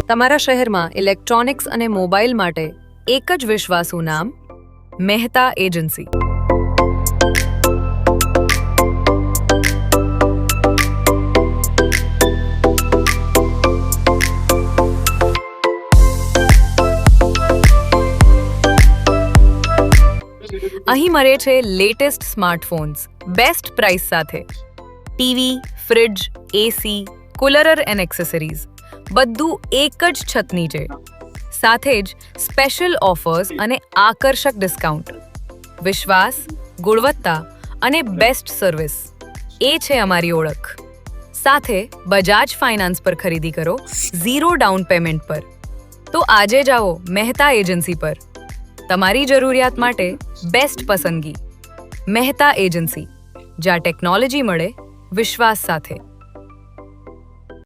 તમારા શહેરમાં ઇલેક્ટ્રોનિક્સ અને મોબાઈલ માટે એક જ વિશ્વાસુ નામ મહેતા એજન્સી. અહીં મળે છે લેટેસ્ટ સ્માર્ટફોન્સ બેસ્ટ પ્રાઇસ સાથે. TV, fridge, AC, cooler and accessories બધું એક જ છત નીચે. સાથે જ સ્પેશિયલ ઓફર્સ અને આકર્ષક ડિસ્કાઉન્ટ. વિશ્વાસ, ગુણવત્તા અને બેસ્ટ સર્વિસ એ છે અમારી ઓળખ. સાથે બજાજ ફાઇનાન્સ પર ખરીદી કરો 0 ડાઉન પેમેન્ટ પર. તો આજે જ આવો મહેતા એજન્સી પર. તમારી જરૂરિયાત માટે બેસ્ટ પસંદગી. મહેતા એજન્સી, જ્યાં ટેકનોલોજી મળે વિશ્વાસ સાથે.